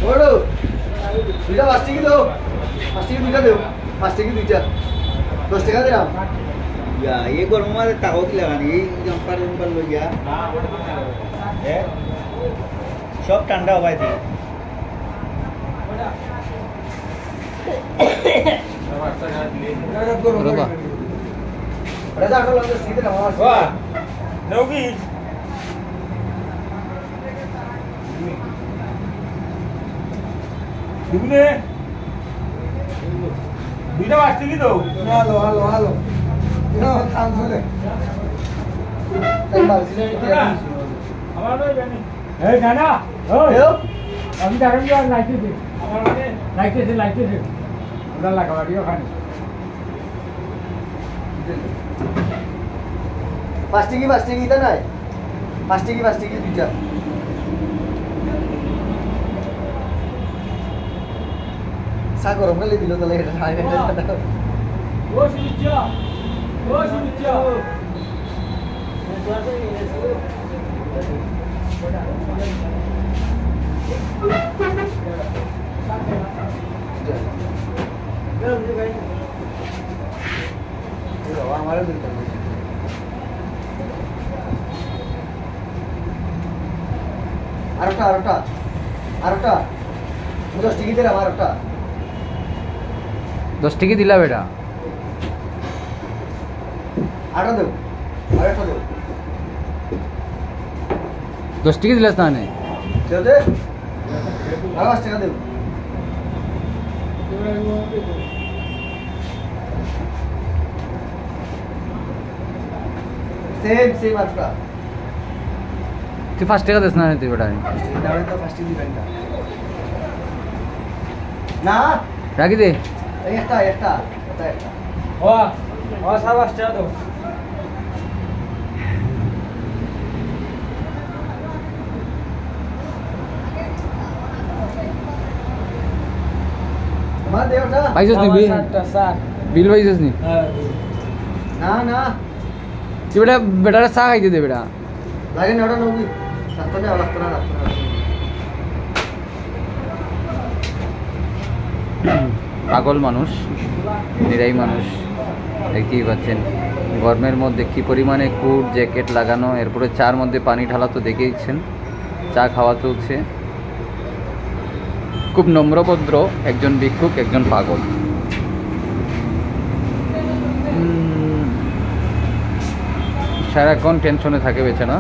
বড় দুইটা 5 টাকা দাও 5 টাকা দুইটা দাও 5 টাকা দুইটা 10 টাকা দিলাম Ya, ये गरम मारे ताको की लगानी ये जंपर लो या सब ठंडा हुआ थी Reza aku langsung situ nama mas. Wah, Nogi. Dibune. Bida pasti gitu. Halo. Ini kan sudah. Tembak sini dia. Amar loh ini. Eh, Nana. Oh. Yo. Kami sekarang jual like itu. Amar mana? Like itu. Udah lah kalau dia kan. Pasti kita naik. Pasti duita. Sa gরম করে দিল তাহলে এটা খাই না ও সুবিচ্ছা আমারও দিতে হবে আরোটা 10 টাকা দিলাম আরোটা 10 টাকা দিলা বেটা আরো দেব আরেকটা দেব 10 টাকা দিলাস না নে দে আর 5 টাকা দেব সেম আটকা তুই 5 টাকা দিস না নে তুই বেটা দাঁড়াই তো 5 টাকা দিবেন না রাখি দে একটা ও সাবাস চা দাও আমার দেওটা পাইছস নি বিল পাইছস নি না তুই বেটা বেটারে চা খাইতে দে বেটা লাগে না ওটা নবি রাস্তা নেই রাস্তা না পাগল মানুষ নিরাই মানুষ দেখতেই পাচ্ছেন গরমের মধ্যে কি পরিমাণে কোট জ্যাকেট লাগানো এরপরে চার মধ্যে পানি ঢালা তো দেখেইছেন চা খাওয়া চলছে খুব নম্রভদ্র একজন ভিক্ষুক একজন পাগল সারাক্ষণ টেনশনে থাকে বেচারা